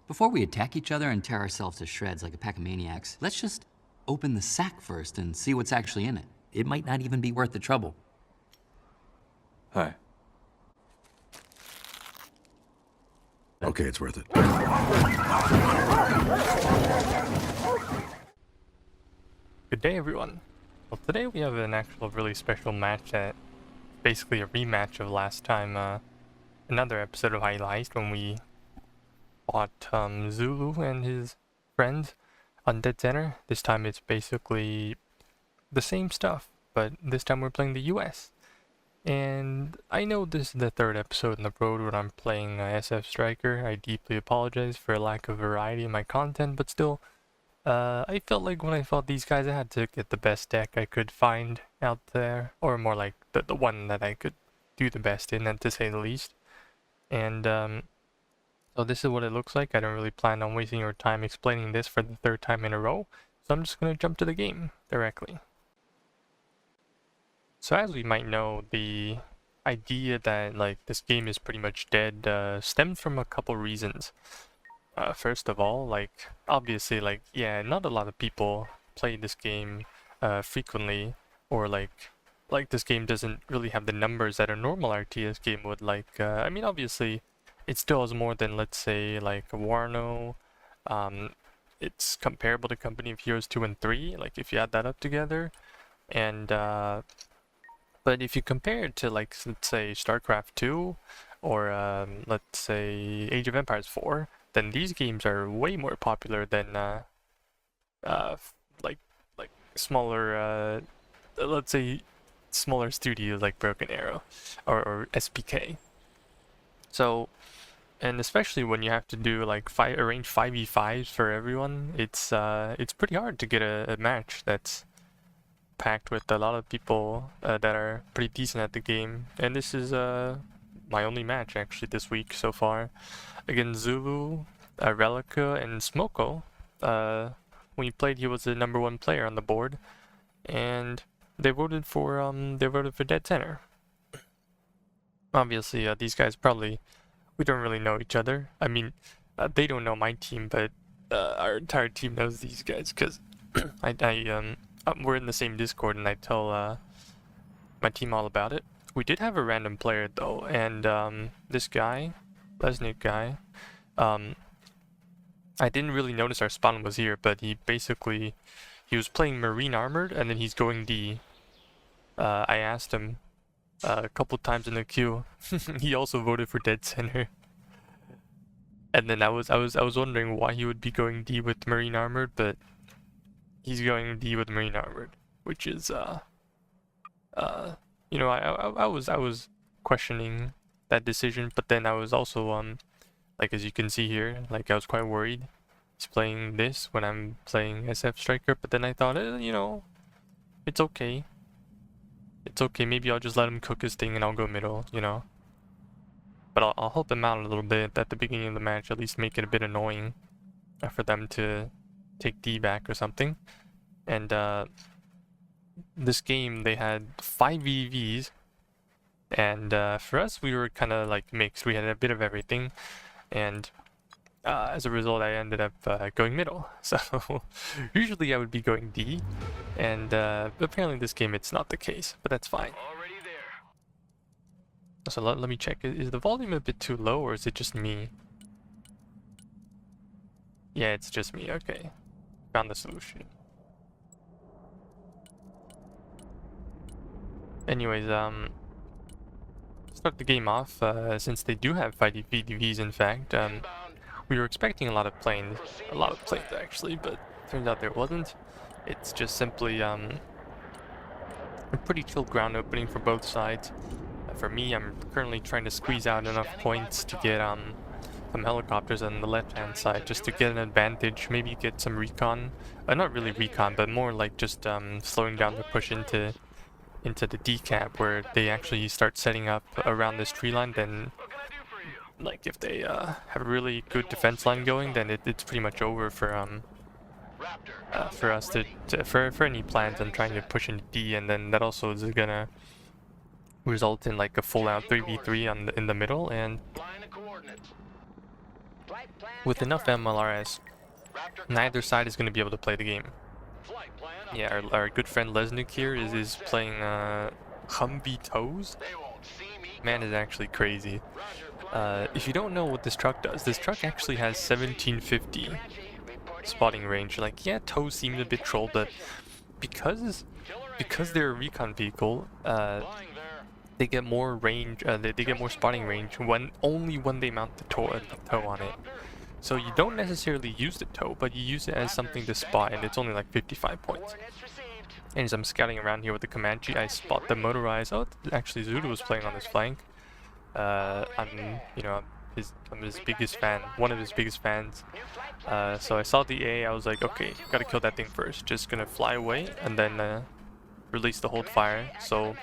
Before we attack each other and tear ourselves to shreds like a pack of maniacs, let's just open the sack first and see what's actually in it. It might not even be worth the trouble. Hi. Okay, it's worth it. Good day, everyone. Well, today we have an actual really special match that basically a rematch of last time, another episode of High Elo Heist when we fought Zulu and his friends on Dead Center. This time it's basically the same stuff, but this time we're playing the US. And I know this is the third episode in the road where I'm playing SF Stryker. I deeply apologize for a lack of variety in my content, but still, I felt like when I fought these guys I had to get the best deck I could find out there, or more like the one that I could do the best in, to say the least. And so this is what it looks like. I don't really plan on wasting your time explaining this for the third time in a row, so I'm just going to jump to the game directly. So as we might know, the idea that like this game is pretty much dead stems from a couple reasons. First of all, like obviously, like yeah, not a lot of people play this game frequently, or like this game doesn't really have the numbers that a normal RTS game would. Like I mean, obviously, it still has more than, let's say, like a Warno. It's comparable to Company of Heroes 2 and 3, like if you add that up together, and but if you compare it to, like, let's say StarCraft 2 or let's say Age of Empires 4, then these games are way more popular than like smaller let's say smaller studios like Broken Arrow or SPK. So, and especially when you have to do like arrange 5v5s for everyone, it's pretty hard to get a match that's packed with a lot of people that are pretty decent at the game. And this is my only match actually this week so far against Zulu, Relica, and Smoko. When he played, he was the #1 player on the board, and they voted for Dead Center. Obviously, these guys we don't really know each other. I mean, they don't know my team, but our entire team knows these guys because we're in the same Discord, and I tell my team all about it. We did have a random player though, and this guy, Lesnick guy, I didn't really notice our spawn was here, but he was playing Marine Armored, and then he's going D. I asked him a couple times in the queue. He also voted for Dead Center. And then I was wondering why he would be going D with Marine Armored, but he's going D with Marine Armored, which is you know, I was questioning that decision, but then I was also like, as you can see here, like I was quite worried he's playing this when I'm playing SF Stryker, but then I thought, you know, it's okay. It's okay, maybe I'll just let him cook his thing and I'll go middle, you know. But I'll help him out a little bit at the beginning of the match, at least make it a bit annoying for them to take D back or something. And this game, they had 5 EVs, and for us, we were kind of like mixed. We had a bit of everything, and as a result, I ended up going middle. So usually I would be going D, and apparently this game it's not the case, but that's fine. So let me check. Is the volume a bit too low, or is it just me? Yeah, it's just me. Okay, found the solution. Anyways, start the game off. Since they do have 5 VDVs, in fact, we were expecting a lot of planes actually, but turns out there wasn't. It's just simply a pretty chill ground opening for both sides. For me, I'm currently trying to squeeze out enough points to get some helicopters on the left-hand side, just to get an advantage, maybe get some recon. Not really recon, but more like just slowing down the push into the decap, where they actually start setting up around this tree line. Then, like, if they have a really good defense line going, then it's pretty much over for us for any plans on trying to push into D, and then that also is gonna result in like a full-out 3v3 in the middle. And with enough MLRS, neither side is going to be able to play the game. Yeah, our good friend Lesnick here is playing Humvee Toes. Man is actually crazy. If you don't know what this truck does, this truck actually has 1750 spotting range. Like, yeah, Toes seemed a bit trolled, but because they're a recon vehicle, they get more range. They get more spotting range only when they mount the toe on it. So you don't necessarily use the toe, but you use it as something to spot, and it's only like 55 points. And as I'm scouting around here with the Comanche, I spot the motorized. Oh, actually Zulu was playing on this flank. I'm his biggest fan, one of his biggest fans. So I saw the A, I was like, okay, gotta kill that thing first. Just gonna fly away and then release the hold fire. So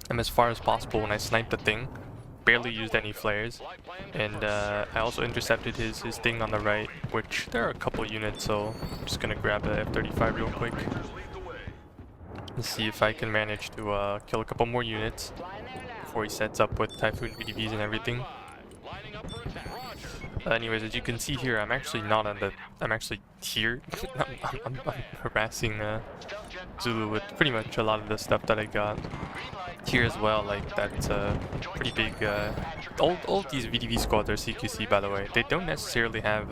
I'm as far as possible when I sniped the thing. Barely used any flares, and I also intercepted his thing on the right, which there are a couple units, so I'm just gonna grab a F-35 real quick and see if I can manage to kill a couple more units before he sets up with Typhoon VDVs and everything. Anyways, as you can see here, I'm actually not on the. I'm actually here. I'm harassing Zulu with pretty much a lot of the stuff that I got here as well. Like that's pretty big. All these VDV squads are CQC, by the way. They don't necessarily have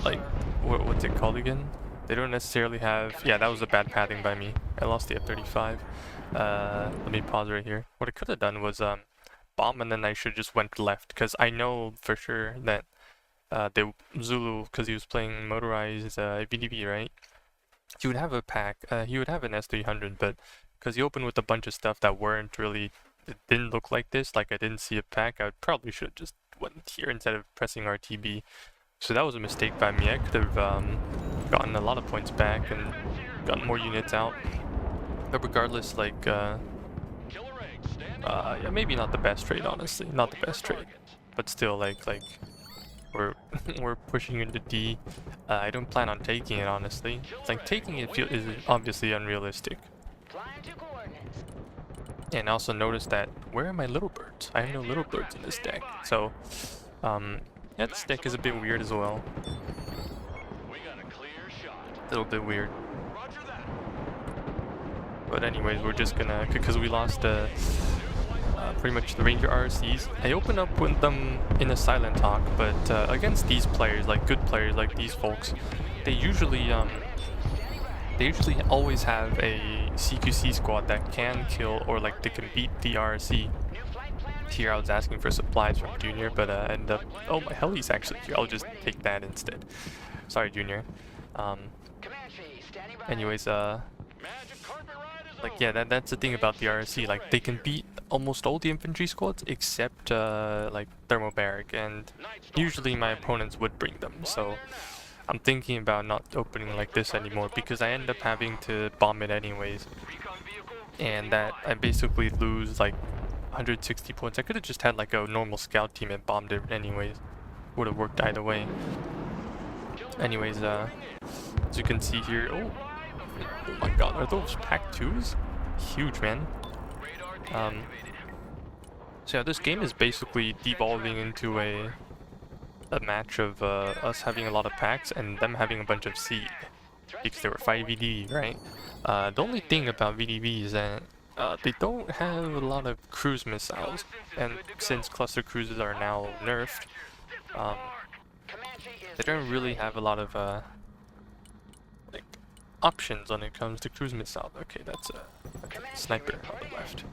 like what's it called again? They don't necessarily have. Yeah, that was a bad pathing by me. I lost the F-35. Let me pause right here. What I could have done was bomb, and then I should just went left, because I know for sure that the Zulu, because he was playing motorized VDV, right? He would have a pack. He would have an S300, but because he opened with a bunch of stuff that weren't really, it didn't look like this. Like I didn't see a pack. I probably should have just went here instead of pressing RTB. So that was a mistake by me. I could have gotten a lot of points back and gotten more units out. But regardless, like. Yeah, maybe not the best trade, honestly. Not the best trade, but still, like we're we're pushing into D. I don't plan on taking it, honestly. Like taking it is obviously unrealistic. And also notice that where are my little birds? I have no little birds in this deck, so yeah, this deck is a bit weird as well. A little bit weird. But anyways, we're just gonna, because we lost pretty much the Ranger RCs. I open up with them in a silent talk, but against these players, like good players like these folks, they usually always have a CQC squad that can kill, or like they can beat the RC. Here I was asking for supplies from Junior, but ended up, oh, my heli's actually here. I'll just take that instead. Sorry, Junior. Anyways, like, yeah, that's the thing about the RSC. Like, they can beat almost all the infantry squads except like thermobaric, and usually my opponents would bring them. So I'm thinking about not opening like this anymore, because I end up having to bomb it anyways, and that I basically lose like 160 points. I could have just had like a normal scout team and bombed it anyways. Would have worked either way. Anyways, as you can see here, oh my god, are those pack 2s? Huge, man. So yeah, this game is basically devolving into a match of us having a lot of packs and them having a bunch of seed, because they were 5 VD, right? The only thing about VDV is that they don't have a lot of cruise missiles, and since cluster cruises are now nerfed, they don't really have a lot of like options when it comes to cruise missiles. Okay, that's a sniper on the left.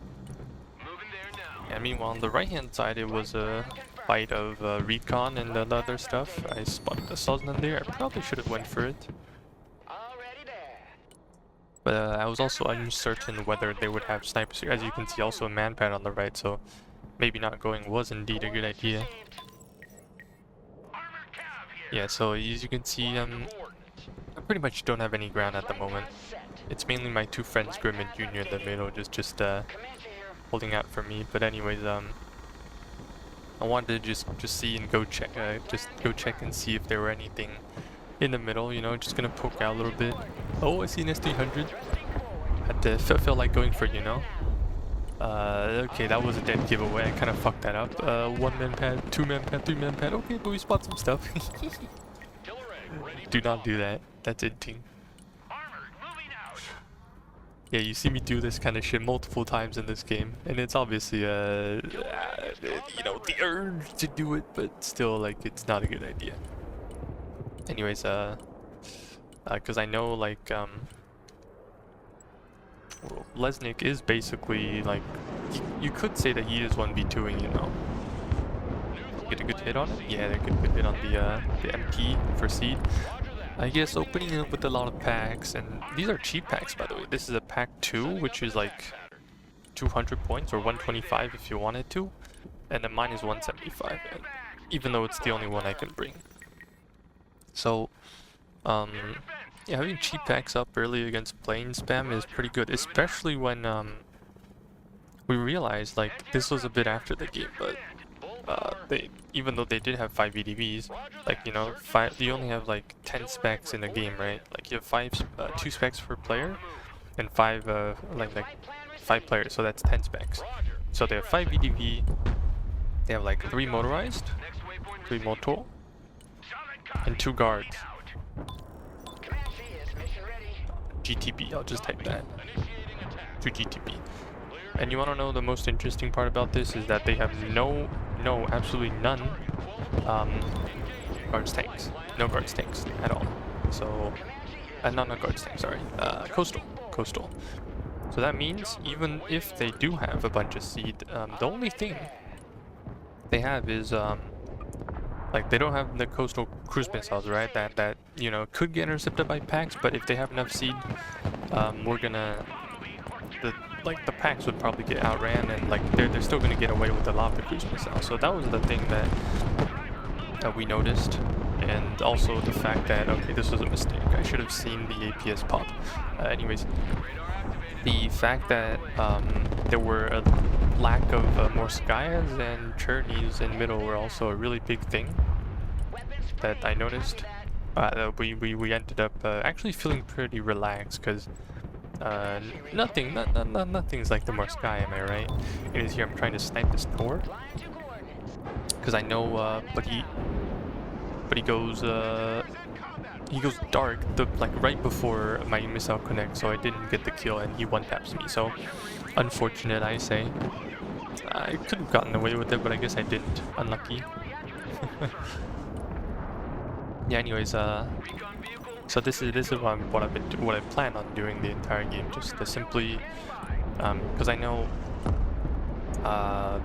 And meanwhile, on the right-hand side, it was a fight of recon and the other stuff. I spotted a Sosnan there. I probably should have went for it. But I was also uncertain whether they would have snipers here. As you can see, also a manpad on the right, so maybe not going was indeed a good idea. Yeah, so as you can see, I pretty much don't have any ground at the moment. It's mainly my two friends, Grim and Junior, in the middle, just holding out for me. But anyways, I wanted to just see and go check, and see if there were anything in the middle. You know, just gonna poke out a little bit. Oh, I see an S300. Had to feel like going for it, you know. Okay, that was a dead giveaway. I kind of fucked that up. 1-man pad, 2-man pad, 3-man pad. Okay, but we spot some stuff. Do not do that. That's inting. Yeah, you see me do this kind of shit multiple times in this game, and it's obviously, you know, the urge to do it, but still, like, it's not a good idea. Anyways, because I know, like, Lesnick is basically, like, you could say that he is 1v2ing, you know. Get a good hit on it? Yeah, they get a good hit on the MP for seed. I guess opening it up with a lot of packs, and these are cheap packs, by the way. This is a pack 2, which is like 200 points, or 125 if you wanted to, and then mine is 175, and even though it's the only one I can bring. So, yeah, having cheap packs up early against plane spam is pretty good, especially when we realized, like, this was a bit after the game, but even though they did have 5 EDVs, like, you know, you only have like 10 specs in a game, right? Like, you have 2 specs per player and 5 players, so that's 10 specs. So they have 5 EDV, they have like 3 motorized, 3 motor, and 2 guards. GTB, I'll just type that. 2 GTB. And you want to know the most interesting part about this is that they have absolutely none guards tanks. No guards tanks at all. So, not guards tanks, sorry. Coastal. So that means even if they do have a bunch of seed, the only thing they have is, like, they don't have the coastal cruise missiles, right? That you know, could get intercepted by packs, but if they have enough seed, we're gonna... the packs would probably get outran, and like they're still gonna get away with a lot of the cruise missiles. So that was the thing that we noticed, and also the fact that, okay, this was a mistake. I should have seen the APS pop. Anyways, the fact that there were a lack of Morskayas and Chernies in middle were also a really big thing that I noticed. We ended up actually feeling pretty relaxed, because nothing's like the Morskaya, am I right? It is here. I'm trying to snipe this door because I know, but he goes dark, like right before my missile connects, so I didn't get the kill, and he one-taps me. So unfortunate, I say. I could have gotten away with it, but I guess I didn't. Unlucky. Yeah. Anyways, so this is what I plan on doing the entire game, just to simply, because I know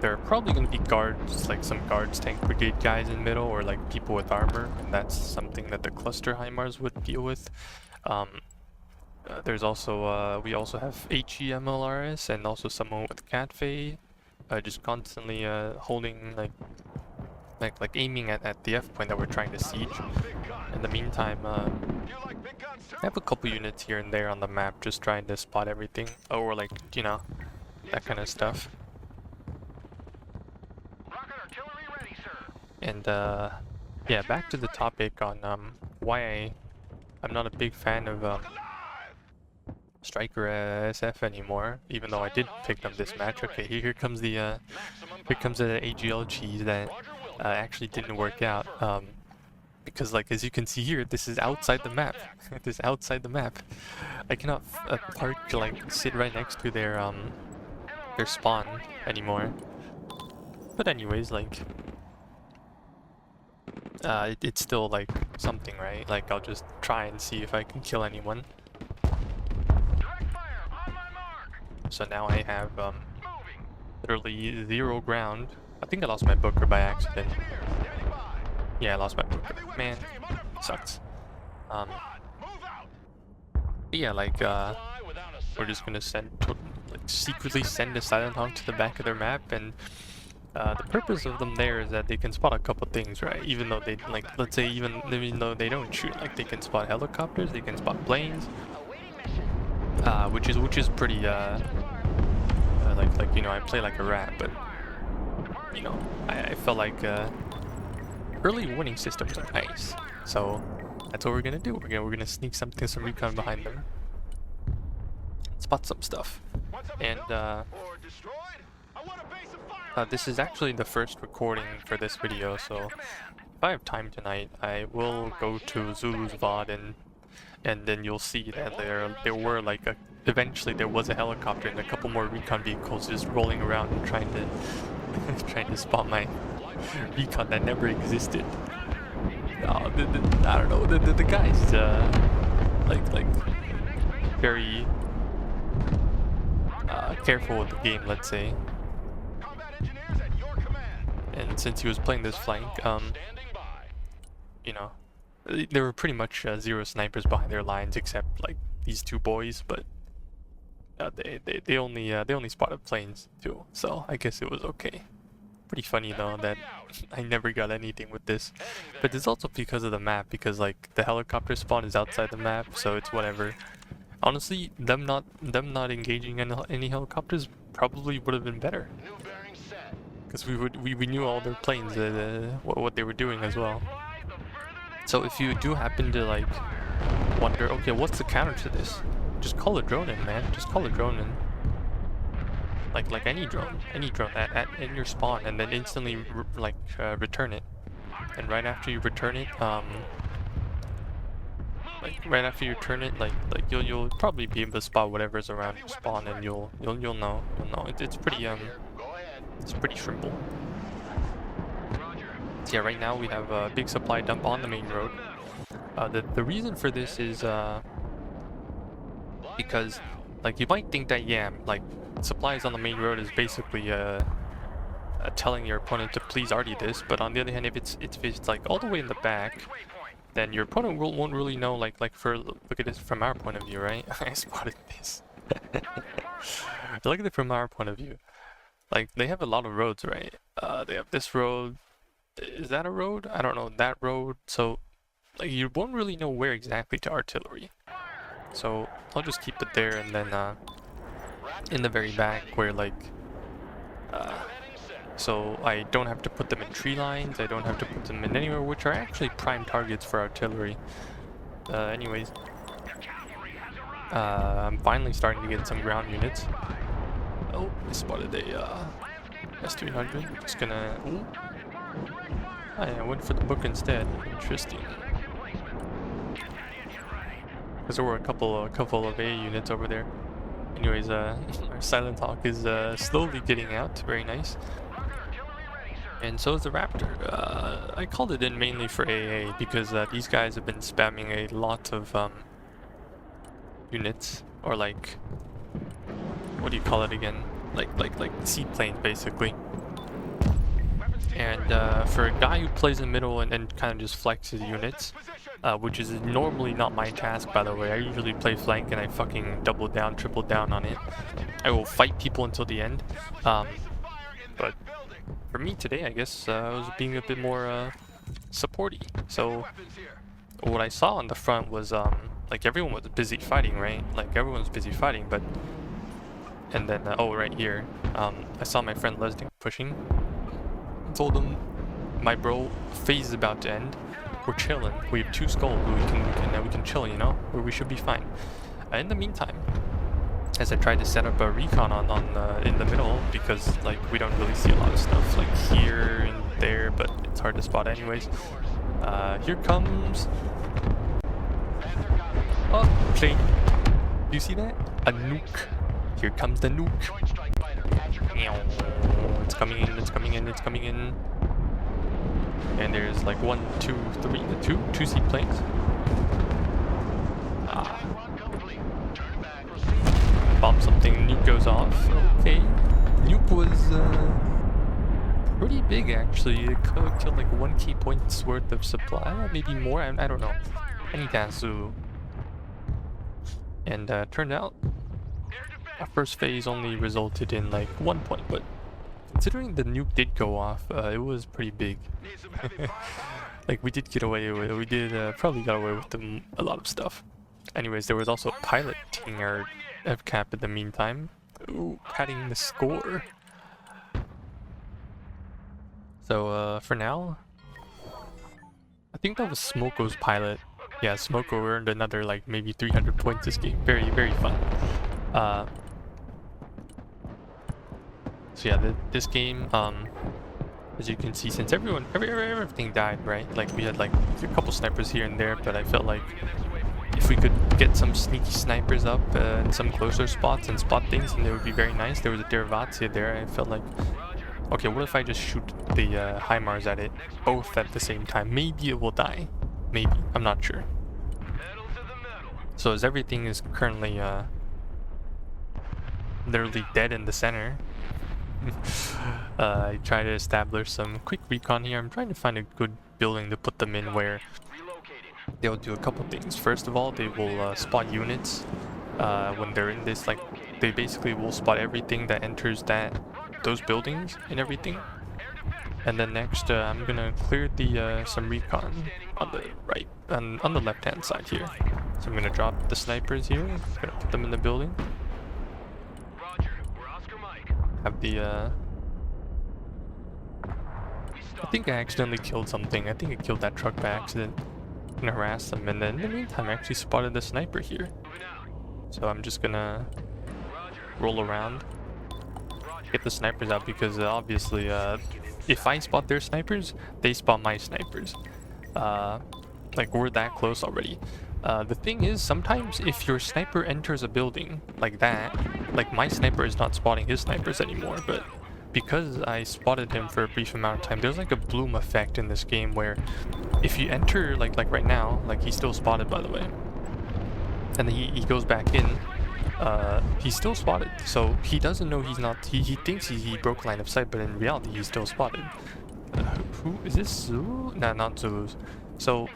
there are probably going to be guards, like some guards tank brigade guys in middle, or like people with armor, and that's something that the cluster HIMARS would deal with. There's also we also have HE MLRS, and also someone with CatFay, just constantly holding like aiming at the F point that we're trying to siege. In the meantime, I have a couple units here and there on the map, just trying to spot everything, or like, you know, that kind of stuff. And yeah, back to the topic on why I'm not a big fan of Stryker SOF anymore, even though I did pick up this match. Okay, here comes the AGL cheese that actually didn't work out. Because, like, as you can see here, this is outside the map. This is outside the map. I cannot park, like, sit right next to their spawn anymore. But anyways, like, it's still like something, right? Like, I'll just try and see if I can kill anyone. So now I have literally 0 ground. I think I lost my Booker by accident. Yeah, I lost my Booker. Man, sucks. But yeah, like, we're just gonna secretly send a Silent Hawk to the back of their map, and the purpose of them there is that they can spot a couple things, right? Even though they, like, let's say even though they don't shoot, like, they can spot helicopters, they can spot planes, which is pretty like, you know, I play like a rat, but, you know, I felt like early warning systems are nice, so that's what we're gonna do. We're gonna sneak some recon behind them, spot some stuff, and this is actually the first recording for this video, so if I have time tonight, I will go to Zulu's VOD and then you'll see that there were like eventually there was a helicopter and a couple more recon vehicles just rolling around and trying to spot my recon that never existed. I don't know, the guys like very careful with the game, let's say. And since he was playing this flank, you know, there were pretty much 0 snipers behind their lines except like these 2 boys, but they only spotted planes too, so I guess it was okay. Pretty funny though that I never got anything with this, but it's also because of the map, because like the helicopter spawn is outside the map, so it's whatever. Honestly, them not engaging any helicopters probably would have been better, because we knew all their planes, what they were doing as well. So if you do happen to like wonder, okay, what's the counter to this? Just call a drone in, man. Just call a drone in. Like any drone in your spawn, and then instantly return it. And right after you return it, you'll probably be able to spot whatever's around your spawn, and you'll know. It's pretty simple. So yeah, right now we have a big supply dump on the main road. The reason for this is because like you might think that, yeah, like supplies on the main road is basically telling your opponent to please arty this, but on the other hand, if it's like all the way in the back, then your opponent won't really know. Like look at this from our point of view, right? I spotted this. Look at it from our point of view. Like they have a lot of roads, right? They have this road. Is that a road? I don't know, that road. So like you won't really know where exactly to artillery. So I'll just keep it there, and then in the very back where like so I don't have to put them in tree lines, I don't have to put them in anywhere, which are actually prime targets for artillery. Anyways, I'm finally starting to get some ground units. Oh, I spotted a S300. Just gonna... Ooh. I went for the book instead. Interesting. Because there were a couple of A units over there. Anyways, our Silent Hawk is slowly getting out. Very nice. And so is the Raptor. I called it in mainly for AA because these guys have been spamming a lot of units, or like, what do you call it again? Like seaplanes basically. And for a guy who plays in the middle and kind of just flexes units, which is normally not my task, by the way. I usually play flank and I fucking double down, triple down on it. I will fight people until the end. But for me today, I guess I was being a bit more supporty. So what I saw on the front was like everyone was busy fighting, right? Like everyone's busy fighting, but and then oh, right here, I saw my friend Leslie pushing. I told him, my bro, phase is about to end. We're chilling. We have 2 skulls. We can chill, you know, where we should be fine. In the meantime, as I tried to set up a recon in the middle, because like we don't really see a lot of stuff like here and there, but it's hard to spot anyways. Here comes plane. Do you see that? A nuke. Here comes the nuke. It's coming in. It's coming in. It's coming in. And there's like 1, 2, 3, 2 seaplanes. Bomb something, nuke goes off. Okay. Nuke was pretty big actually. It killed like 1k points worth of supply, maybe more, I don't know. Any Zulu. And turned out our first phase only resulted in like 1 point, but considering the nuke did go off, it was pretty big. Like we did get away with it. We did probably got away with a lot of stuff. Anyways, there was also a pilot taking our FCAP in the meantime. Ooh, padding the score. So for now, I think that was Smoko's pilot. Yeah, Smoko earned another like maybe 300 points this game. Very, very fun. So yeah, this game, as you can see, since everything died, right? Like we had like a couple snipers here and there, but I felt like if we could get some sneaky snipers up in some closer spots and spot things, then it would be very nice. There was a Derivazia there. I felt like, okay, what if I just shoot the HIMARS at it both at the same time? Maybe it will die. Maybe. I'm not sure. So as everything is currently literally dead in the center, I try to establish some quick recon here. I'm trying to find a good building to put them in where they'll do a couple things. First of all, they will spot units when they're in this, like they basically will spot everything that enters those buildings and everything. And then next, I'm gonna clear the some recon on the right, on the left hand side here. So I'm gonna drop the snipers here. I'm gonna put them in the building. Have the I think I accidentally killed something. I think I killed that truck by accident and harassed them. And then in the meantime, I actually spotted the sniper here. So I'm just gonna roll around, get the snipers out, because obviously if I spot their snipers, they spot my snipers. Like we're that close already. The thing is, sometimes if your sniper enters a building like that, like my sniper is not spotting his snipers anymore, but because I spotted him for a brief amount of time, there's like a bloom effect in this game where if you enter, like right now, like he's still spotted by the way, and then he goes back in, he's still spotted. So he doesn't know he's not, he thinks he broke line of sight, but in reality he's still spotted. Who is this? Zulu? Nah, not Zulus. So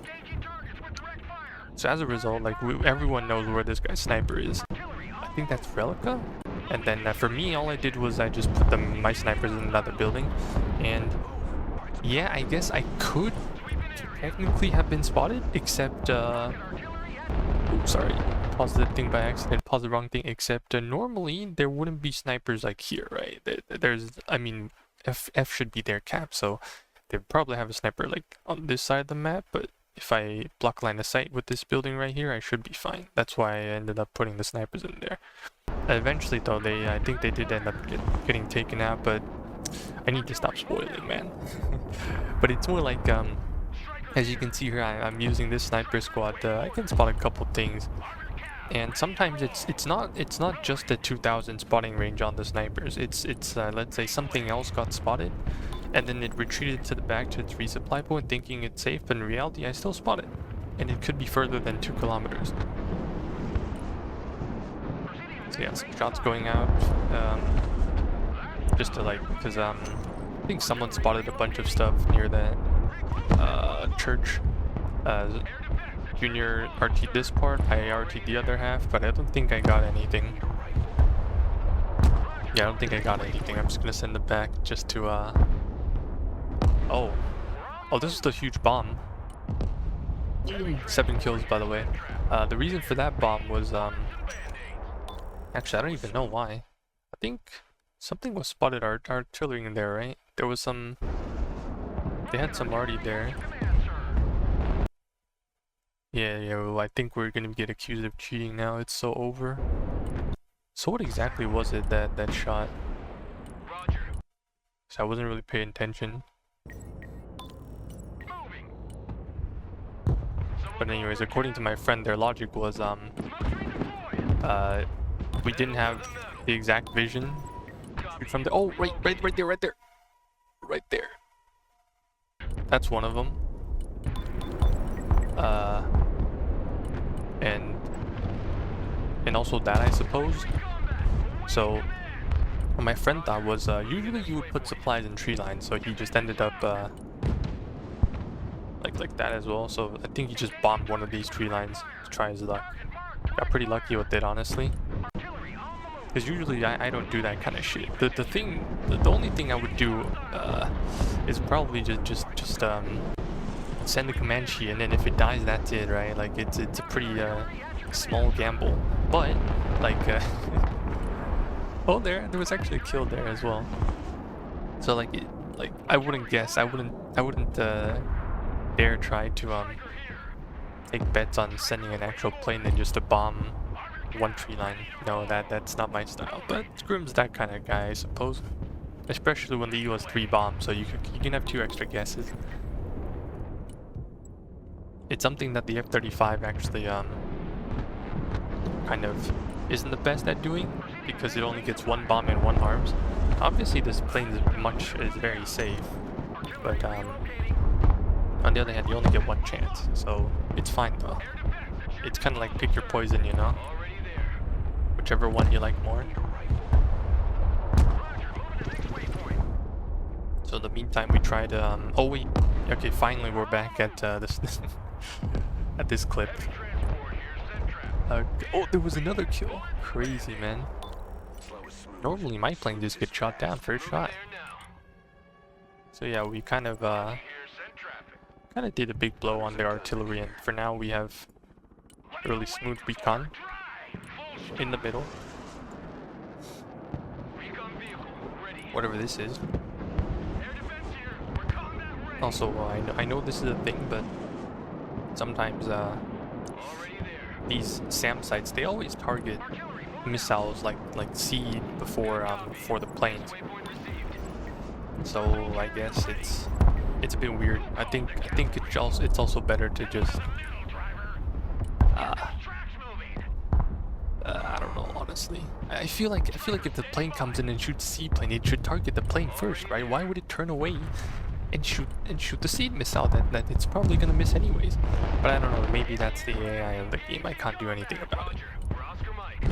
as a result, like everyone knows where this guy's sniper is. I think that's Relica. And then for me, all I did was I just put my snipers in another building. And yeah, I guess I could technically have been spotted, except oops, sorry, paused the thing by accident, paused the wrong thing. Except normally there wouldn't be snipers like here, right? There's, I mean, F should be their cap, so they probably have a sniper like on this side of the map, but if I block line of sight with this building right here, I should be fine. That's why I ended up putting the snipers in there. Eventually though, I think they did end up getting taken out, but I need to stop spoiling, man. But it's more like, as you can see here, I'm using this sniper squad. I can spot a couple things, and sometimes it's not just the 2000 spotting range on the snipers. It's let's say something else got spotted, and then it retreated to the back to its resupply point thinking it's safe, but in reality I still spot it. And it could be further than 2 kilometers. So yeah, some shots going out. Just to like, because I think someone spotted a bunch of stuff near the church. Junior RT this part, I RT the other half, but I don't think I got anything. Yeah, I don't think I got anything. I'm just gonna send it back just to Oh, this is the huge bomb. 7 kills, by the way. The reason for that bomb was, actually, I don't even know why. I think something was spotted artillery in there, right? There was some, they had some arty there. Yeah, well, I think we're gonna get accused of cheating now. It's so over. So what exactly was it that shot? So I wasn't really paying attention. But anyways, according to my friend, their logic was we didn't have the exact vision from the right there. That's one of them. And also that, I suppose. So what my friend thought was usually you would put supplies in tree lines, so he just ended up like that as well. So I think he just bombed one of these tree lines to try his luck. Got pretty lucky with it, honestly. Because usually I don't do that kind of shit. The only thing I would do is probably just send the Comanche, and then if it dies, that's it, right? Like it's a pretty small gamble. But like oh, there was actually a kill there as well. So like I wouldn't guess. I wouldn't dare try to take bets on sending an actual plane than just to bomb one tree line. No, that's not my style. But Scrim's that kind of guy, I suppose. Especially when the EU has 3 bombs, so you can have 2 extra guesses. It's something that the F-35 actually kind of isn't the best at doing, because it only gets 1 bomb and 1 arms. Obviously this plane is very safe, but on the other hand you only get 1 chance, so it's fine though. It's kind of like pick your poison, you know? Whichever one you like more. So in the meantime we tried, oh wait, okay, finally we're back at this at this clip. Oh, there was another kill. Crazy, man. Normally my plane just gets shot down first shot. So yeah, we kind of did a big blow on their artillery, and for now we have a really smooth recon in the middle. Whatever this is. Also, I know this is a thing, but sometimes these SAM sites, they always target missiles like seed before the planes. So I guess it's a bit weird. I think it's also better to just I don't know, honestly. I feel like if the plane comes in and shoots seaplane, it should target the plane first, right? Why would it turn away and shoot the seed missile that it's probably gonna miss anyways? But I don't know, maybe that's the AI of the game. I can't do anything about it.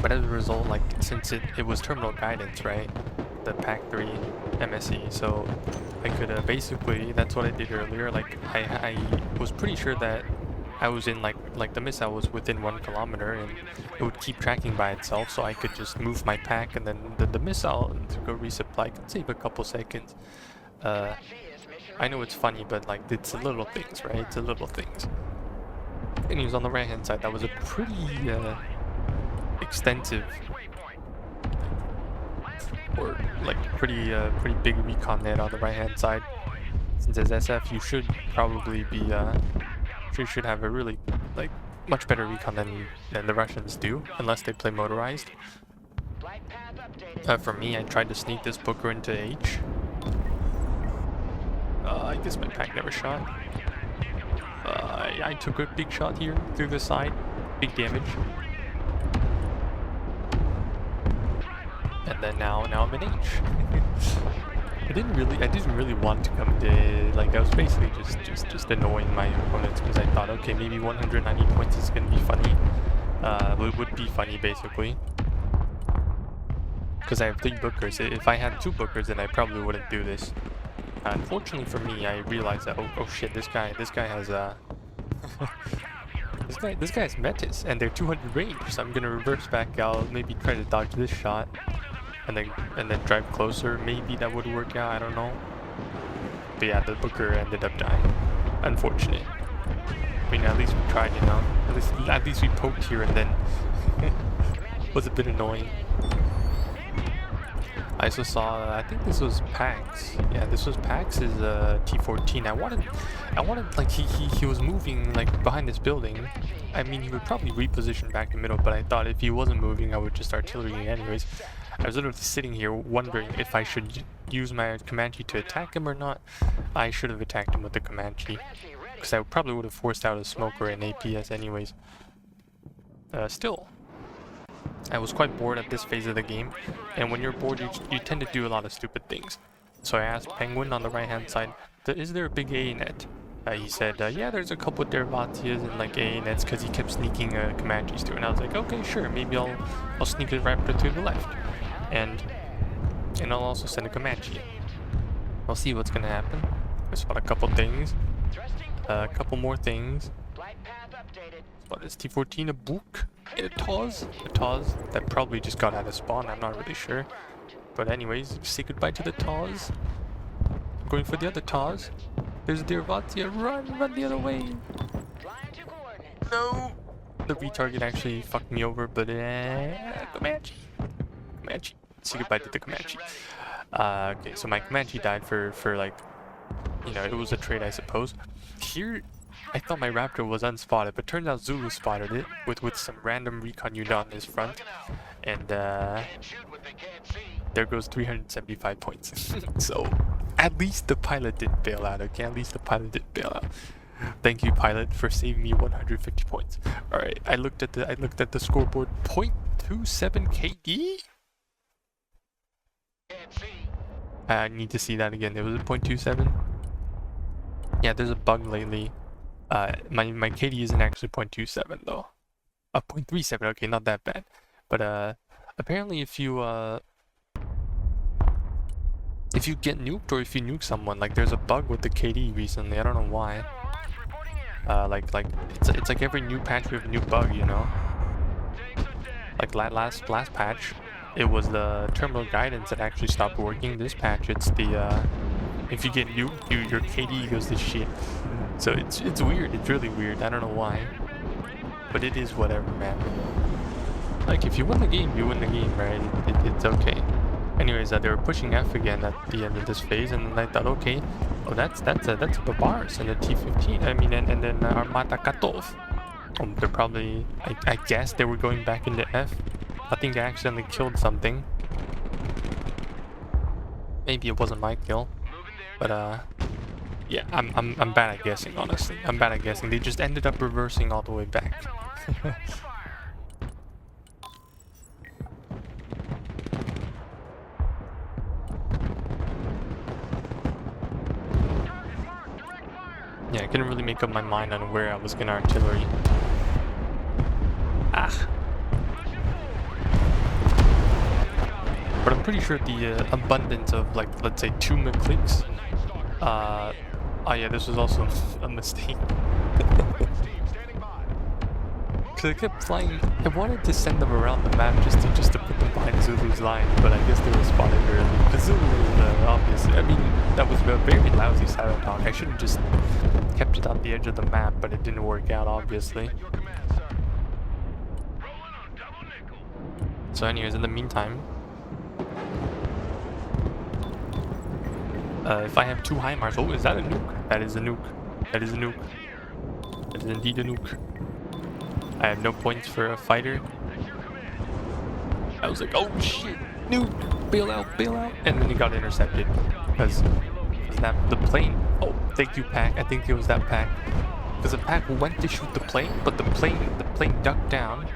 But as a result, like, since it was terminal guidance, right? The PAC 3 MSE, so I could basically, that's what I did earlier. Like I was pretty sure that I was in like the missile was within 1 kilometer, and it would keep tracking by itself, so I could just move my pack, and then the missile to go resupply can save a couple seconds. I know it's funny, but like, it's the little things, right? It's the little things. And he was on the right hand side. That was a pretty extensive, or like pretty big recon net on the right hand side. Since as SF you should probably be you should have a really like much better recon than the Russians do, unless they play motorized. For me, I tried to sneak this Booker into H. I guess my pack never shot. I took a big shot here through the side, big damage. And then now I'm in H. I didn't really want to come to, like, I was basically just annoying my opponents, because I thought, okay, maybe 190 points is gonna be funny. It would be funny basically, because I have 3 Bookers. If I had 2 Bookers, then I probably wouldn't do this. Unfortunately for me, I realized that oh shit, this guy has this guy has Metis, and they're 200 range. So I'm gonna reverse back. I'll maybe try to dodge this shot, and then drive closer. Maybe that would work out. I don't know. But yeah, the Booker ended up dying. Unfortunate. I mean, at least we tried, you know. At least we poked here, and then was a bit annoying. I also saw, I think this was Pax. Yeah, this was Pax's T14. I wanted like he was moving like behind this building. I mean, he would probably reposition back in the middle, but I thought if he wasn't moving, I would just artillery anyways. I was literally sitting here wondering if I should use my Comanche to attack him or not. I should have attacked him with the Comanche, because I probably would have forced out a smoker and APS anyways. Still, I was quite bored at this phase of the game, and when you're bored, you tend to do a lot of stupid things. So I asked Penguin on the right hand side, is there a big A net? He said, yeah, there's a couple of Derivatias and like A nets, because he kept sneaking Comanches through. And I was like, okay, sure, maybe I'll sneak a Raptor to the left, and I'll also send a Comanche. I'll see what's gonna happen. I spot a couple things, a couple more things. What is T14, a book and a Taz? A Taz that probably just got out of spawn, I'm not really sure. But anyways, say goodbye to the Taz. I'm going for the other Taz. There's a Dervatia, run the other way. No! The retarget actually fucked me over, but Comanche. Say goodbye to the Comanche. Okay, so my Comanche died for like, you know, it was a trade, I suppose. Here, I thought my Raptor was unspotted, but turns out Zulu spotted it with some random recon unit on his front, and there goes 375 points. So at least the pilot didn't bail out, okay? At least the pilot didn't bail out. Thank you, pilot, for saving me 150 points. All right, I looked at the scoreboard. 0.27 KD. I need to see that again. It was a 0.27. Yeah, there's a bug lately. My KD isn't actually 0.27 though. 0.37. Okay, not that bad. But apparently, if you get nuked or if you nuke someone, like there's a bug with the KD recently. I don't know why. Like it's like every new patch we have a new bug, you know. Like last patch, it was the terminal guidance that actually stopped working. This patch, it's the if you get nuked, your KD goes to shit. So it's weird. It's really weird. I don't know why, but it is whatever, man. Like if you win the game, you win the game, right? It's okay. Anyways, they were pushing F again at the end of this phase, and then I thought, okay, oh that's a Babars and a T-15. I mean, and then Armata Katov. They're probably, I guess they were going back into F. I think I accidentally killed something. Maybe it wasn't my kill, but yeah, I'm bad at guessing, honestly. I'm bad at guessing. They just ended up reversing all the way back. Yeah, I couldn't really make up my mind on where I was gonna artillery. Ah. But I'm pretty sure the abundance of, like, let's say 2 clicks. Oh yeah, this was also a mistake. Cause I kept flying. I wanted to send them around the map just to put them behind Zulu's line, but I guess they were spotted early. Because Zulu was obvious. I mean, that was a very lousy silent talk. I should have just kept it on the edge of the map, but it didn't work out, obviously. So anyways, in the meantime, if I have 2 HIMARS, oh, is that a nuke? That is a nuke. That is a nuke. That is indeed a nuke. I have no points for a fighter. I was like, oh shit, nuke, bail out, and then he got intercepted because that the plane. Oh, thank you, PAC. I think it was that PAC, because the PAC went to shoot the plane, but the plane ducked down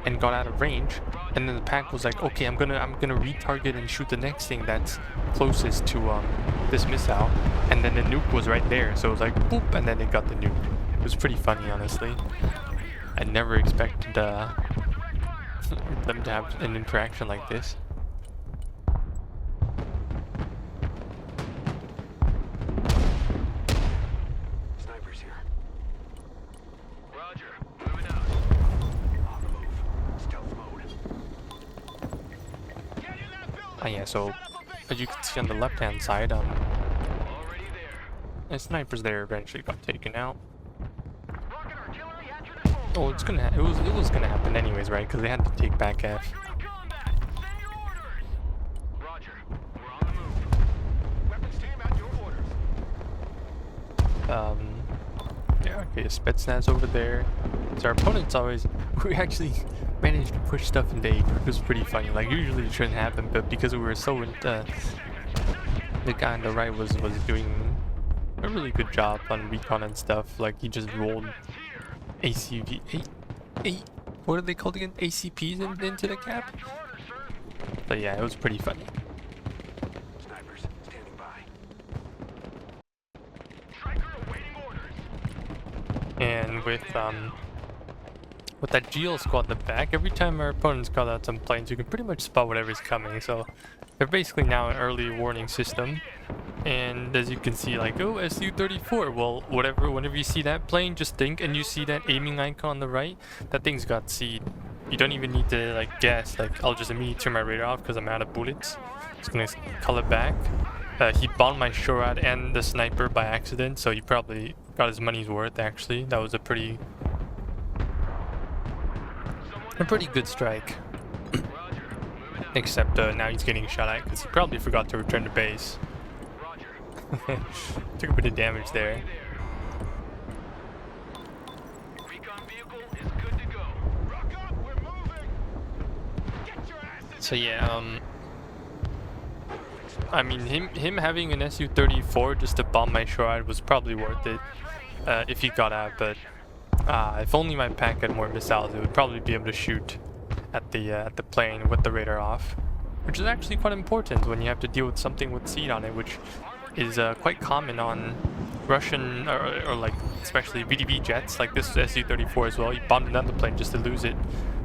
and got out of range, and then the PAC was like, okay, I'm gonna retarget and shoot the next thing that's closest to this missile, and then the nuke was right there, so it was like boop, and then it got the nuke. It was pretty funny, honestly. I never expected them to have an interaction like this. Snipers here. Roger. Moving out. On the move. Stealth mode. Get in that building. Oh yeah, so as you can see on the left-hand side, Already there. the snipers there eventually got taken out. Oh, it was gonna happen anyways, right? Because they had to take back F. Roger. We're on the move. Weapons team at your orders. Yeah, okay, Spetsnaz over there. So our opponents always, we actually managed to push stuff into A. It was pretty funny. Like, usually it shouldn't happen, but because we were so the guy on the right was doing a really good job on recon and stuff. Like, he just rolled ACV, what are they called again? ACPs into the cap? But yeah, it was pretty funny. Snipers standing by. Stryker awaiting orders. And with that GL squad in the back, every time our opponents call out some planes, you can pretty much spot whatever's coming. So they're basically now an early warning system. And as you can see, like, oh, SU-34, well, whenever you see that plane, just think, and you see that aiming icon on the right, that thing's got seed. You don't even need to, like, guess. Like, I'll just immediately turn my radar off because I'm out of bullets. Just gonna call it back. He bombed my SHORAD and the sniper by accident, so he probably got his money's worth, actually. That was a pretty good strike. Except now he's getting shot at because he probably forgot to return to base. Took a bit of damage there. Recon vehicle is good to go. Rock up, we're moving. Get your asses. So yeah, I mean, him having an Su-34 just to bomb my shore was probably worth it if he got out. But if only my pack had more missiles, it would probably be able to shoot at the plane with the radar off, which is actually quite important when you have to deal with something with seed on it, which is quite common on Russian or like especially VDV jets like this Su-34 as well. You bomb another plane just to lose it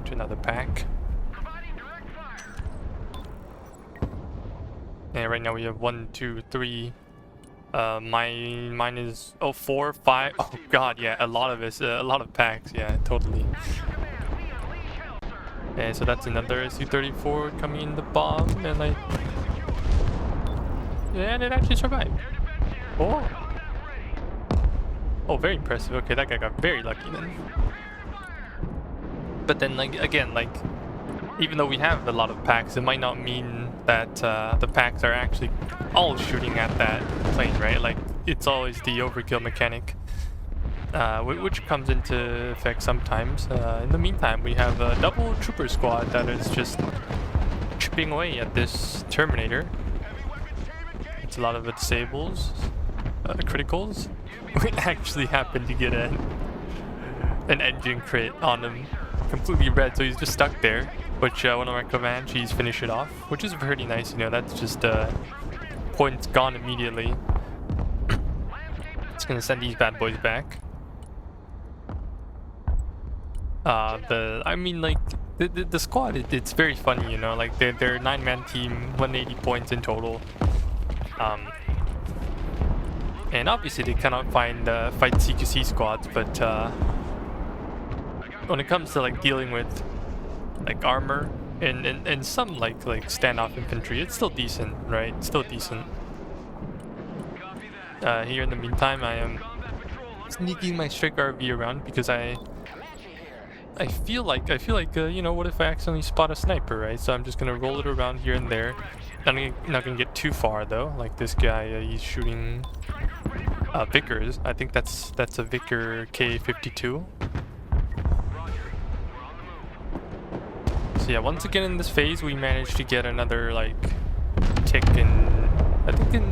to another pack. And right now we have 1, 2, 3. Mine is 4, 5. Oh god, yeah, a lot of it, a lot of packs. Yeah, totally. And so that's another Su-34 coming in the bomb, and and it actually survived. Oh, very impressive. Okay, that guy got very lucky then. But then, like again, like even though we have a lot of packs, it might not mean that the packs are actually all shooting at that plane, right? Like it's always the overkill mechanic, which comes into effect sometimes. In the meantime, we have a double trooper squad that is just chipping away at this Terminator. It's a lot of disables, criticals. We actually happened to get an engine crit on him, completely red, so he's just stuck there. Which one of my Comanches finish it off, which is pretty nice. You know, that's just points gone immediately. It's gonna send these bad boys back. I mean, like the squad, it's very funny. You know, like they're a 9-man team, 180 points in total. And obviously they cannot find fight CQC squads, but when it comes to like dealing with like armor and some like standoff infantry, it's still decent, right? It's still decent. Here in the meantime, I am sneaking my Stryker RV around because I feel like you know, what if I accidentally spot a sniper, right? So I'm just gonna roll it around here and there. I'm not gonna get too far though. Like this guy, he's shooting Vickers. I think that's a Vicker K52. So yeah, once again in this phase, we managed to get another like tick in, I think in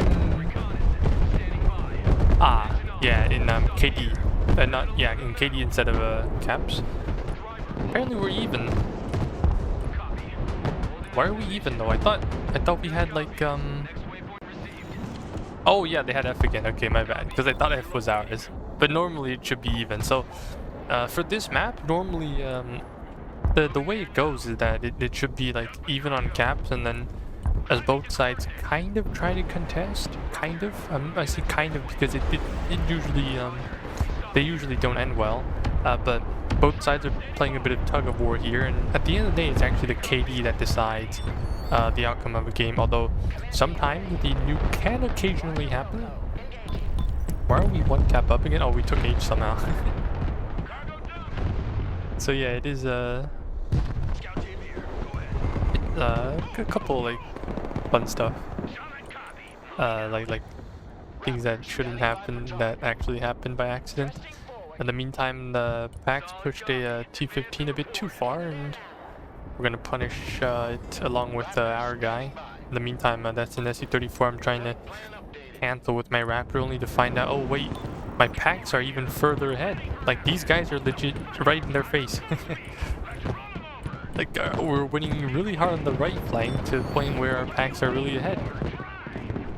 KD, in KD instead of caps. Apparently we're even. Why are we even though? I thought we had like Oh yeah, they had F again. Okay, my bad. Because I thought F was ours, but normally it should be even. So for this map, normally the way it goes is that it should be like even on caps, and then as both sides kind of try to contest, kind of. I say kind of because it usually they usually don't end well, but both sides are playing a bit of tug of war here, and at the end of the day, it's actually the KD that decides the outcome of a game. Although sometimes the nuke can occasionally happen. Why are we one cap up again? Oh, we took H somehow. So yeah, it is a couple like fun stuff, like things that shouldn't happen that actually happened by accident. In the meantime, the packs pushed a T-15 a bit too far, and we're gonna punish it along with our guy. In the meantime, that's an Su-34 I'm trying to cancel with my Raptor, only to find out, oh wait, my packs are even further ahead. Like these guys are legit right in their face. Like we're winning really hard on the right flank to the point where our packs are really ahead.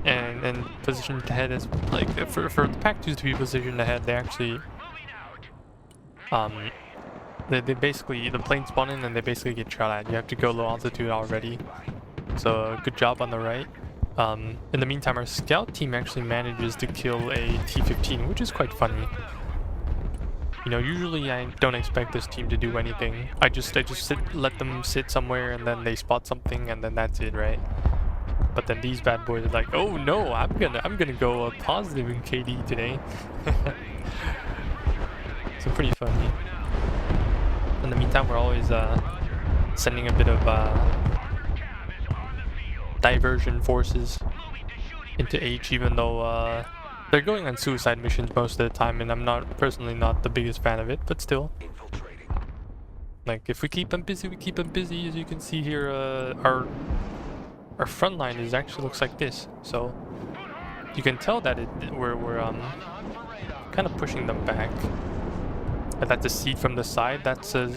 And positioned ahead is like for the pack 2s to be positioned ahead, they actually they basically, the plane spawn in and they basically get shot at. You have to go low altitude already. So good job on the right. In the meantime, our scout team actually manages to kill a T-15, which is quite funny. You know, usually I don't expect this team to do anything. I just let them sit somewhere, and then they spot something, and then that's it, right? But then these bad boys are like, oh no, I'm gonna go positive in KD today. So pretty funny. In the meantime, we're always sending a bit of diversion forces into H, even though they're going on suicide missions most of the time, and I'm personally not the biggest fan of it, but still. Like, if we keep them busy, we keep them busy. As you can see here, our our front line is actually looks like this. So you can tell that we're kind of pushing them back. And that's a seed from the side. That's a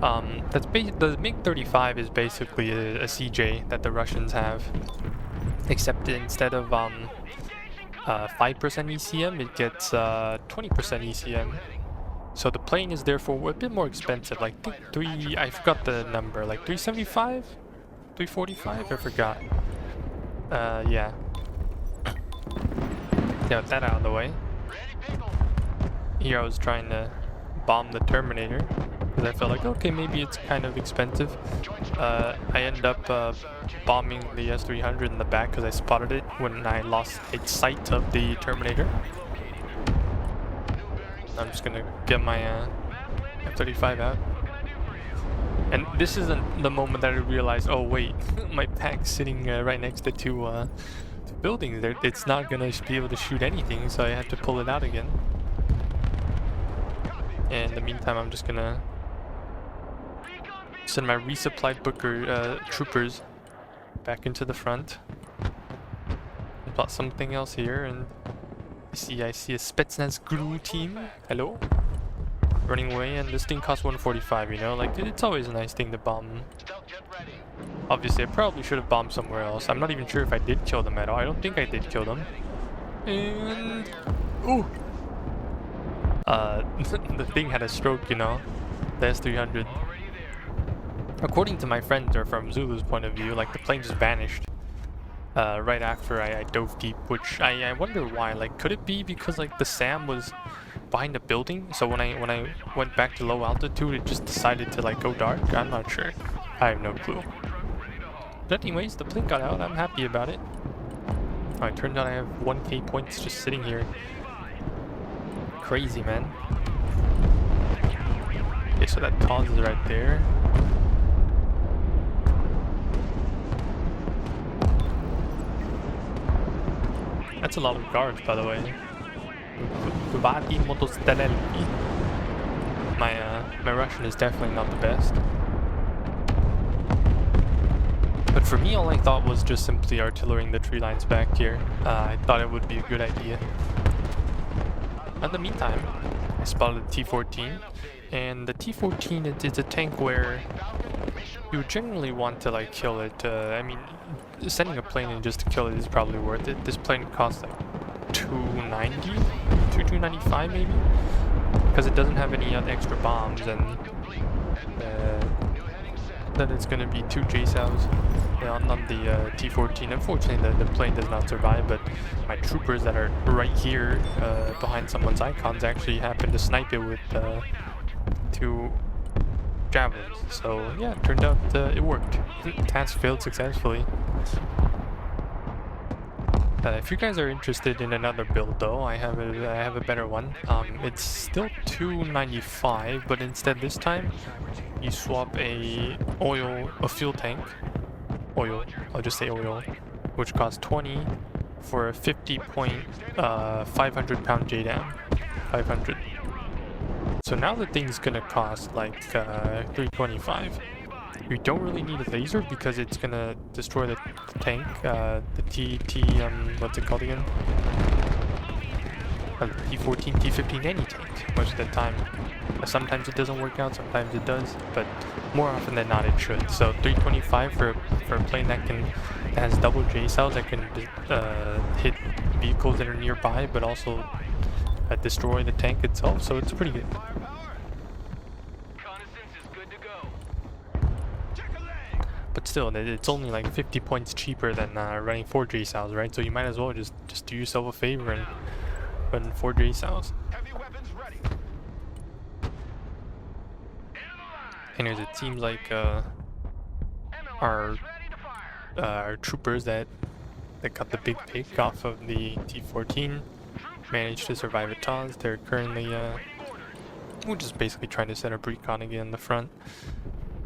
the MiG-35 is basically a CJ that the Russians have, except instead of 5% ECM, it gets 20% ECM. So the plane is therefore a bit more expensive, like I forgot the number, like 375, 345, I forgot. Yeah. Got that out of the way. Here I was trying to bomb the Terminator, because I felt like, okay, maybe it's kind of expensive. I ended up bombing the S-300 in the back because I spotted it when I lost sight of the Terminator. I'm just gonna get my F-35 out. And this isn't the moment that I realized, oh wait, my pack's sitting right next to two buildings there. It's not gonna be able to shoot anything, so I had to pull it out again. And in the meantime, I'm just gonna send my resupply Booker troopers back into the front. Plot something else here, and I see a Spetsnaz Guru team. Hello. Running away, and this thing costs 145, you know? Like, it's always a nice thing to bomb. Obviously, I probably should have bombed somewhere else. I'm not even sure if I did kill them at all. I don't think I did kill them. And... ooh! The thing had a stroke, you know? The S-300. According to my friends, or from Zulu's point of view, like, the plane just vanished. Right after I dove deep, which I wonder why. Like, could it be because, like, the SAM was behind a building, so when I went back to low altitude, it just decided to, like, go dark? I'm not sure. I have no clue. But anyways, the plane got out. I'm happy about it. Oh, it turns out I have 1k points just sitting here. Crazy, man. Okay, so that TOS is right there. That's a lot of guards, by the way. My Russian is definitely not the best. But for me, all I thought was just simply artillerying the tree lines back here. I thought it would be a good idea. In the meantime, I spotted the T-14, and the T-14 is a tank where you would generally want to, like, kill it. I mean, sending a plane in just to kill it is probably worth it. This plane costs like 295 maybe, because it doesn't have any extra bombs, and then it's gonna be 2 JSOWs on the T-14. Unfortunately, the plane does not survive, but my troopers that are right here behind someone's icons actually happen to snipe it with 2 javelins. So yeah, it turned out it worked. Task failed successfully. If you guys are interested in another build, though, I have a better one. It's still 295, but instead this time you swap a fuel tank, oil. I'll just say oil, which costs 20 for a 500 pound JDAM. 500. So now the thing's gonna cost like 325. You don't really need a laser because it's gonna destroy the tank, the what's it called again? T-14, T-15, any tank, most of the time. Sometimes it doesn't work out, sometimes it does, but more often than not it should. So 325 for a plane that has double JSOWs that can hit vehicles that are nearby, but also destroy the tank itself, so it's pretty good. But still, it's only like 50 points cheaper than running 4 JSOWs, right? So you might as well just do yourself a favor and run 4 JSOWs. Anyways, it seems like our troopers that got the big pick off of the T-14 managed to survive a TOS. They're currently we're just basically trying to set up recon again in the front.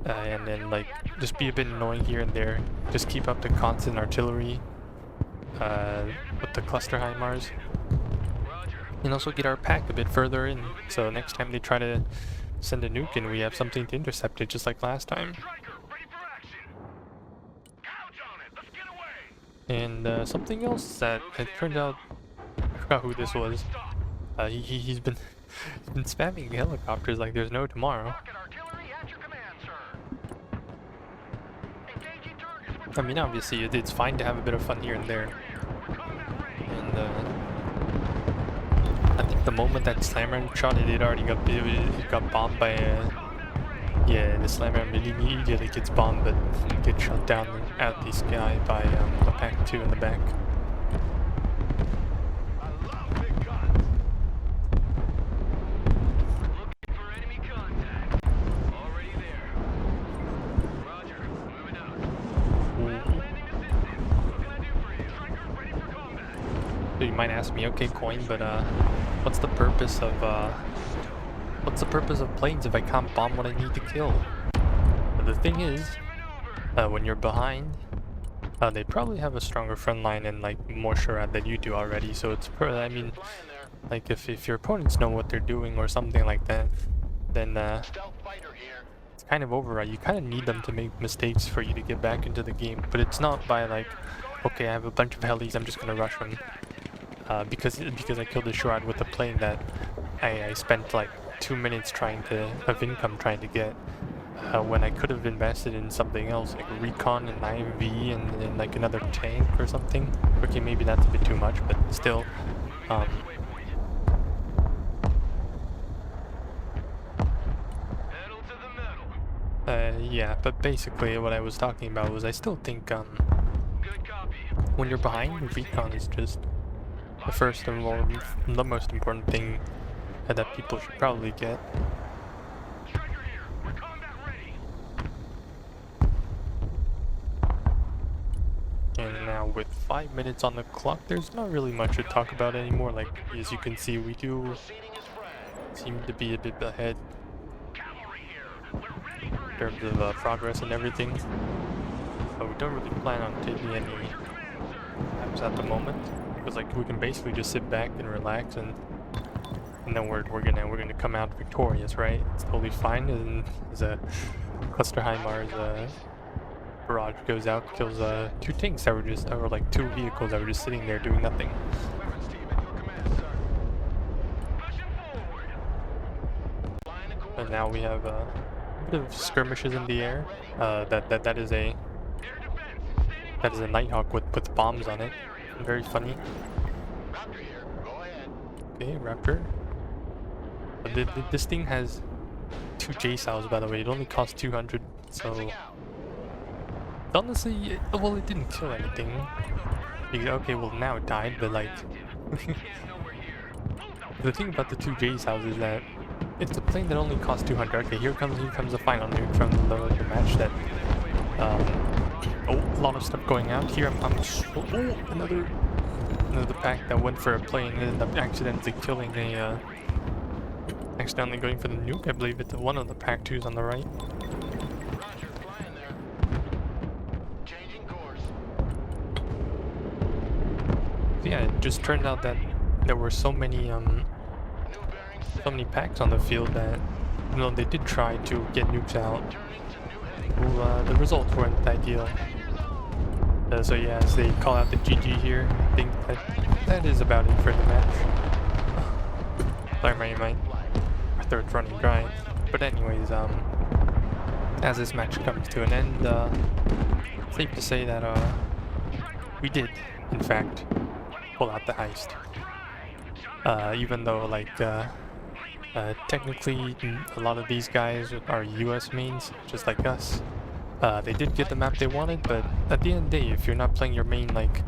And then, like, just be a bit annoying here and there. Just keep up the constant artillery with the cluster HIMARS. And also get our pack a bit further in, so next time they try to send a nuke in, we have something to intercept it, just like last time. And something else that it turned out, I forgot who this was. He's been spamming helicopters like there's no tomorrow. Rocket artillery at your command, sir. Engaging targets with I mean, obviously it's fine to have a bit of fun here and there. And I think the moment that slammer shot it, it got bombed by yeah, the slammer immediately gets bombed, but gets shot down out the sky by the Pack 2 in the back. I love big guns. Looking for enemy contact. Already there. Roger. Moving out. Landing assistance. What can I do for you? Stryker ready for combat. So you might ask me, okay, Coin, but what's the purpose of planes if I can't bomb what I need to kill? But the thing is, when you're behind, they probably have a stronger front line and like more Sharad than you do already. So it's I mean, like if your opponents know what they're doing or something like that, then Stealth fighter here. it's kind of over, right? You kind of need them to make mistakes for you to get back into the game. But it's not by like, okay, I have a bunch of helis, I'm just gonna rush them. Because I killed a Sharad with a plane that I spent like 2 minutes of income trying to get, when I could have invested in something else like recon and IV and like another tank or something. Okay, maybe that's a bit too much, but still. Pedal to the metal. Yeah, but basically what I was talking about was I still think Good copy. when you're behind, recon is just the first and the most important thing that people should probably get. Stryker here. We're combat ready. And now with 5 minutes on the clock, there's not really much to talk about anymore. Like, as you can see, we do Proceeding as fragged. seem to be a bit ahead Cavalry here. We're ready for in terms of progress and everything. But we don't really plan on taking any maps at the moment, because like we can basically just sit back and relax, and then we're gonna come out victorious, right? It's totally fine. And as a cluster HIMARS barrage goes out, kills 2 tanks that were just, or like 2 vehicles that were just sitting there doing nothing. weapons team at your command, sir. Pushing forward. Line of coordinates. And now we have a bit of skirmishes in the air. That is a Air defense. Standing Nighthawk with bombs on it. Very funny. Raptor here. Go ahead. Okay, Raptor. This thing has 2 J-Sows, by the way. It only costs 200, so honestly, well, it didn't kill anything. Okay, well now it died, but like the thing about the 2 J-Sows is that it's a plane that only costs 200. Okay, here comes the final nuke from the match that oh, a lot of stuff going out here. Another pack that went for a plane and ended up accidentally killing accidentally going for the nuke. I believe it's one of the Pack 2s on the right. Roger. Flying there. Changing course. Yeah, it just turned out that there were so many New bearing set. packs on the field that, you know, they did try to get nukes out. Turning to new heading. Well, the results weren't ideal. So yeah, as they call out the GG here, I think that is about it for the match. Sorry, my throat's running dry. But anyways, as this match comes to an end, safe to say that we did, in fact, pull out the heist. Even though, like, technically a lot of these guys are US mains, just like us. They did get the map they wanted, but at the end of the day, if you're not playing your main, like,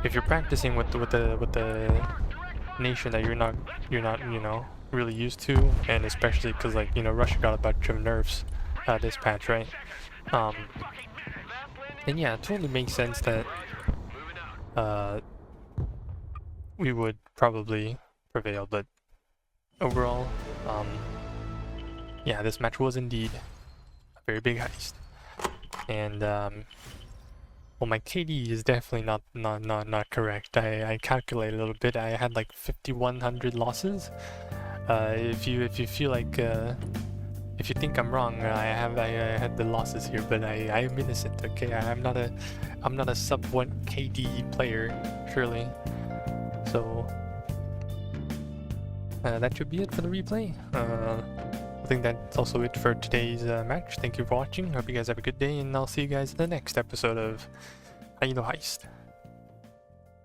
if you're practicing with the nation that you're not, you know, really used to, and especially because, like, you know, Russia got a bunch of nerfs this patch, right? And yeah, it totally makes sense that we would probably prevail, but overall, yeah, this match was indeed a very big heist. And well, my KD is definitely not correct. I calculated a little bit. I had like 5,100 losses. If you feel like if you think I'm wrong, I had the losses here, but I am innocent. Okay, I'm not a sub 1 KD player, surely. So that should be it for the replay. I think that's also it for today's match. Thank you for watching. Hope you guys have a good day, and I'll see you guys in the next episode of High Elo Heist.